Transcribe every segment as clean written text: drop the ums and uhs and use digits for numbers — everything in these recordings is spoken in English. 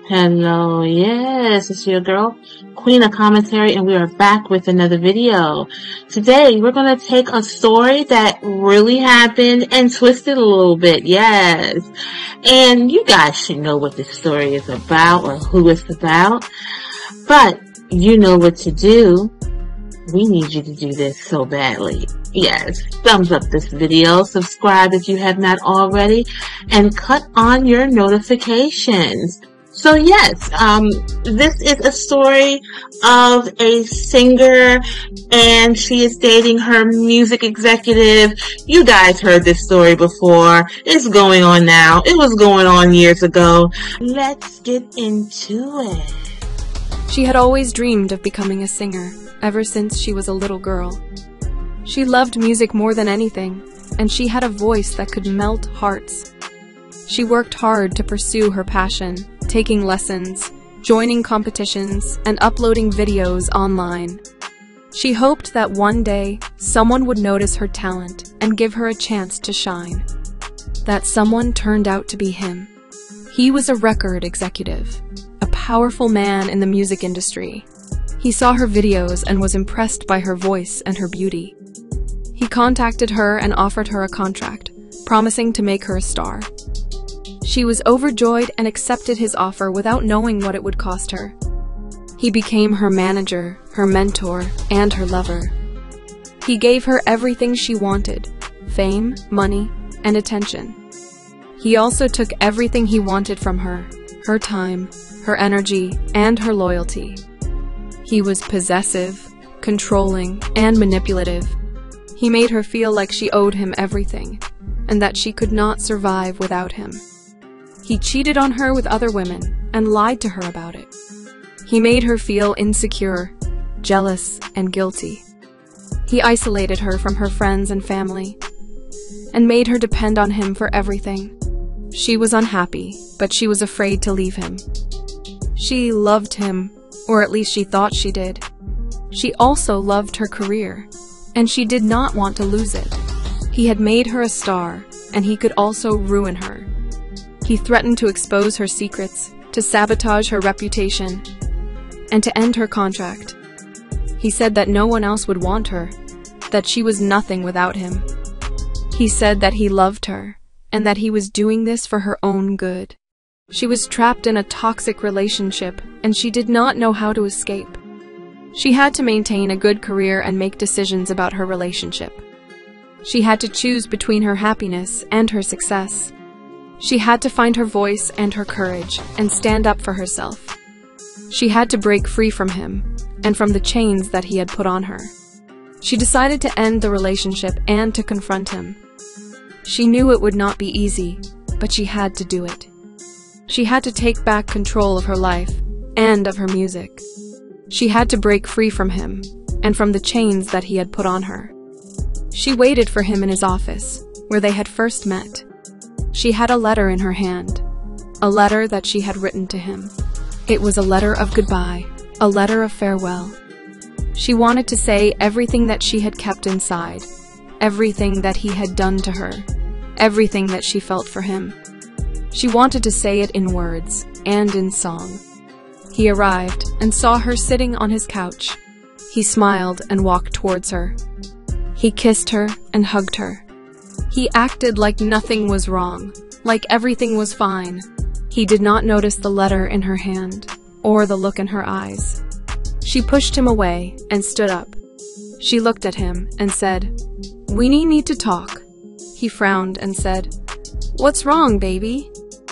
Hello, yes, it's your girl, Queen of Commentary, and we are back with another video. Today, we're going to take a story that really happened and twist it a little bit, yes. And you guys should know what this story is about or who it's about, but you know what to do. We need you to do this so badly. Yes, thumbs up this video, subscribe if you have not already, and cut on your notifications. So yes, this is a story of a singer, and she is dating her music executive. You guys heard this story before. It's going on now. It was going on years ago. Let's get into it. She had always dreamed of becoming a singer, ever since she was a little girl. She loved music more than anything, and she had a voice that could melt hearts. She worked hard to pursue her passion, taking lessons, joining competitions, and uploading videos online. She hoped that one day, someone would notice her talent and give her a chance to shine. That someone turned out to be him. He was a record executive, a powerful man in the music industry. He saw her videos and was impressed by her voice and her beauty. He contacted her and offered her a contract, promising to make her a star. She was overjoyed and accepted his offer without knowing what it would cost her. He became her manager, her mentor, and her lover. He gave her everything she wanted: fame, money, and attention. He also took everything he wanted from her time, her energy, and her loyalty. He was possessive, controlling, and manipulative. He made her feel like she owed him everything, and that she could not survive without him. He cheated on her with other women and lied to her about it. He made her feel insecure, jealous, and guilty. He isolated her from her friends and family and made her depend on him for everything. She was unhappy, but she was afraid to leave him. She loved him, or at least she thought she did. She also loved her career, and she did not want to lose it. He had made her a star, and he could also ruin her. He threatened to expose her secrets, to sabotage her reputation, and to end her contract. He said that no one else would want her, that she was nothing without him. He said that he loved her, and that he was doing this for her own good. She was trapped in a toxic relationship, and she did not know how to escape. She had to maintain a good career and make decisions about her relationship. She had to choose between her happiness and her success. She had to find her voice and her courage and stand up for herself. She had to break free from him and from the chains that he had put on her. She decided to end the relationship and to confront him. She knew it would not be easy, but she had to do it. She had to take back control of her life and of her music. She had to break free from him and from the chains that he had put on her. She waited for him in his office, where they had first met. She had a letter in her hand, a letter that she had written to him. It was a letter of goodbye, a letter of farewell. She wanted to say everything that she had kept inside, everything that he had done to her, everything that she felt for him. She wanted to say it in words and in song. He arrived and saw her sitting on his couch. He smiled and walked towards her. He kissed her and hugged her. He acted like nothing was wrong, like everything was fine. He did not notice the letter in her hand or the look in her eyes. She pushed him away and stood up. She looked at him and said, "We need to talk." He frowned and said, "What's wrong, baby?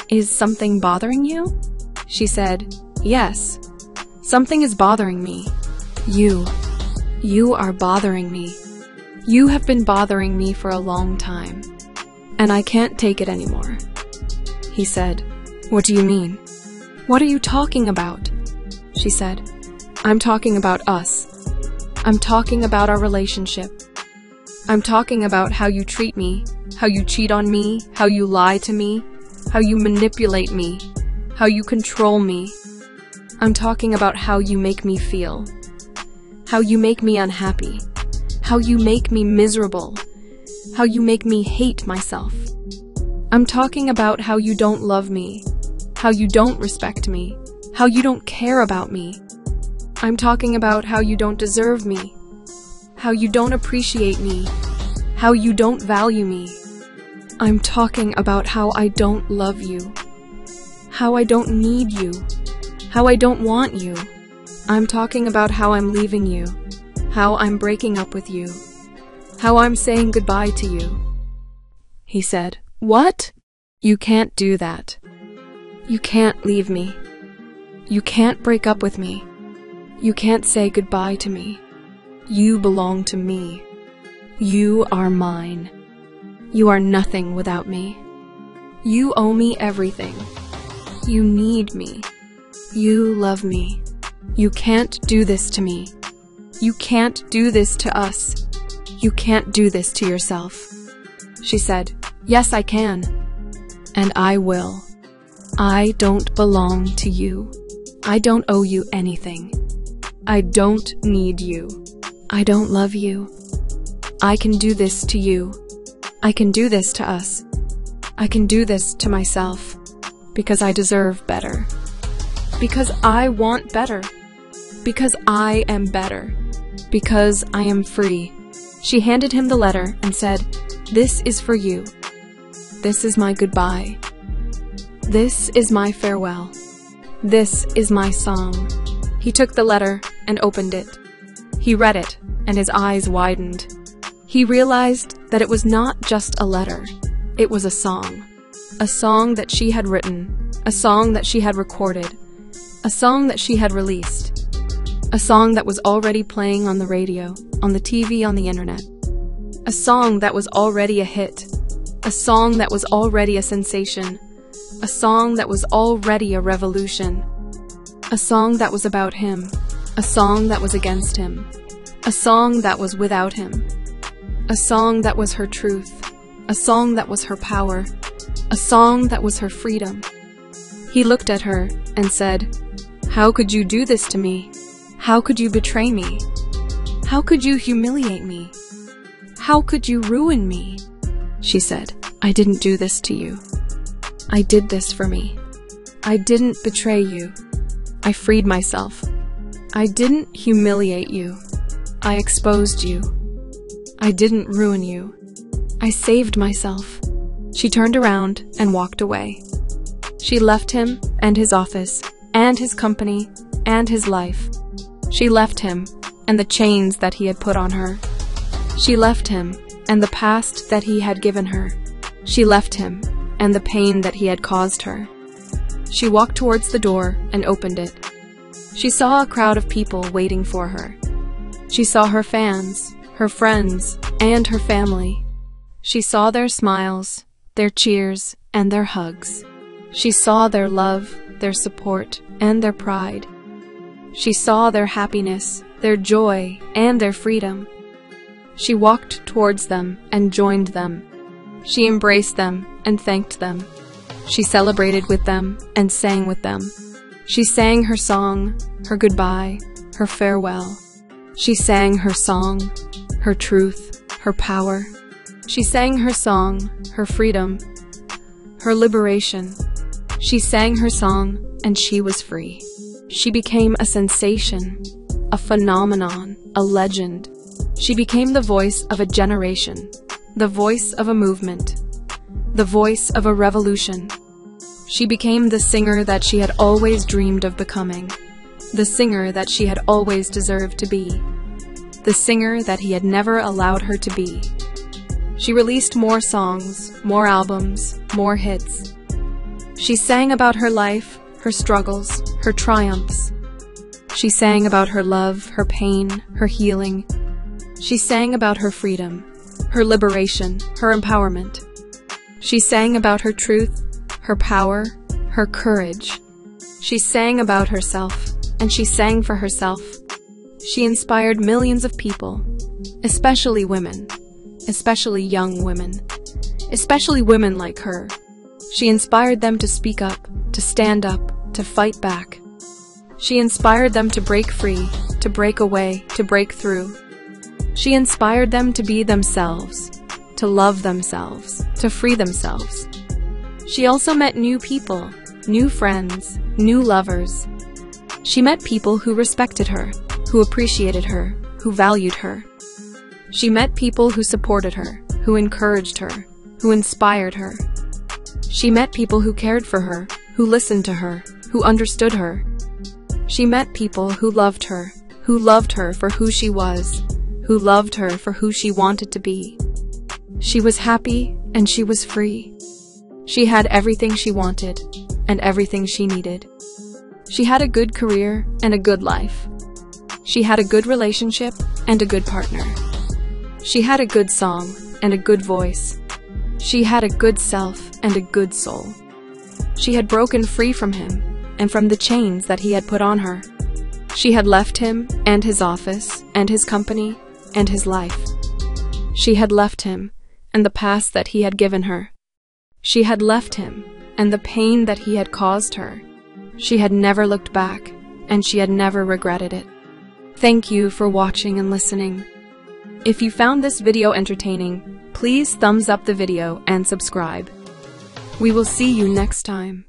Is something bothering you?" She said, "Yes, something is bothering me. You are bothering me. You have been bothering me for a long time, and I can't take it anymore." He said, "What do you mean? What are you talking about?" She said, "I'm talking about us. I'm talking about our relationship. I'm talking about how you treat me, how you cheat on me, how you lie to me, how you manipulate me, how you control me. I'm talking about how you make me feel, how you make me unhappy, how you make me miserable, how you make me hate myself. I'm talking about how you don't love me, how you don't respect me, how you don't care about me. I'm talking about how you don't deserve me, how you don't appreciate me, how you don't value me. I'm talking about how I don't love you, how I don't need you, how I don't want you. I'm talking about how I'm leaving you, how I'm breaking up with you, how I'm saying goodbye to you. He said, "What? You can't do that. You can't leave me. You can't break up with me. You can't say goodbye to me. You belong to me. You are mine. You are nothing without me. You owe me everything. You need me. You love me. You can't do this to me. You can't do this to us. You can't do this to yourself." She said, "Yes, I can. And I will. I don't belong to you. I don't owe you anything. I don't need you. I don't love you. I can do this to you. I can do this to us. I can do this to myself because I deserve better. Because I want better. Because I am better. Because I am free." She handed him the letter and said, "This is for you. This is my goodbye. This is my farewell. This is my song." He took the letter and opened it. He read it, and his eyes widened. He realized that it was not just a letter. It was a song that she had written, a song that she had recorded, a song that she had released, a song that was already playing on the radio, on the TV, on the internet, a song that was already a hit, a song that was already a sensation, a song that was already a revolution, a song that was about him, a song that was against him, a song that was without him, a song that was her truth, a song that was her power, a song that was her freedom. He looked at her and said, "How could you do this to me? How could you betray me? How could you humiliate me? How could you ruin me?" She said, "I didn't do this to you. I did this for me. I didn't betray you. I freed myself. I didn't humiliate you. I exposed you. I didn't ruin you. I saved myself." She turned around and walked away. She left him and his office and his company and his life. She left him and the chains that he had put on her. She left him and the past that he had given her. She left him and the pain that he had caused her. She walked towards the door and opened it. She saw a crowd of people waiting for her. She saw her fans, her friends, and her family. She saw their smiles, their cheers, and their hugs. She saw their love, their support, and their pride. She saw their happiness, their joy, and their freedom. She walked towards them and joined them. She embraced them and thanked them. She celebrated with them and sang with them. She sang her song, her goodbye, her farewell. She sang her song, her truth, her power. She sang her song, her freedom, her liberation. She sang her song, and she was free. She became a sensation, a phenomenon, a legend. She became the voice of a generation, the voice of a movement, the voice of a revolution. She became the singer that she had always dreamed of becoming, the singer that she had always deserved to be, the singer that he had never allowed her to be. She released more songs, more albums, more hits. She sang about her life, her struggles, her triumphs. She sang about her love, her pain, her healing. She sang about her freedom, her liberation, her empowerment. She sang about her truth, her power, her courage. She sang about herself, and she sang for herself. She inspired millions of people, especially women, especially young women, especially women like her. She inspired them to speak up, to stand up, to fight back. She inspired them to break free, to break away, to break through. She inspired them to be themselves, to love themselves, to free themselves. She also met new people, new friends, new lovers. She met people who respected her, who appreciated her, who valued her. She met people who supported her, who encouraged her, who inspired her. She met people who cared for her, who listened to her, who understood her. She met people who loved her for who she was, who loved her for who she wanted to be. She was happy and she was free. She had everything she wanted and everything she needed. She had a good career and a good life. She had a good relationship and a good partner. She had a good song and a good voice. She had a good self and a good soul. She had broken free from him and from the chains that he had put on her. She had left him and his office and his company and his life. She had left him and the past that he had given her. She had left him and the pain that he had caused her. She had never looked back and she had never regretted it. Thank you for watching and listening. If you found this video entertaining, please thumbs up the video and subscribe. We will see you next time.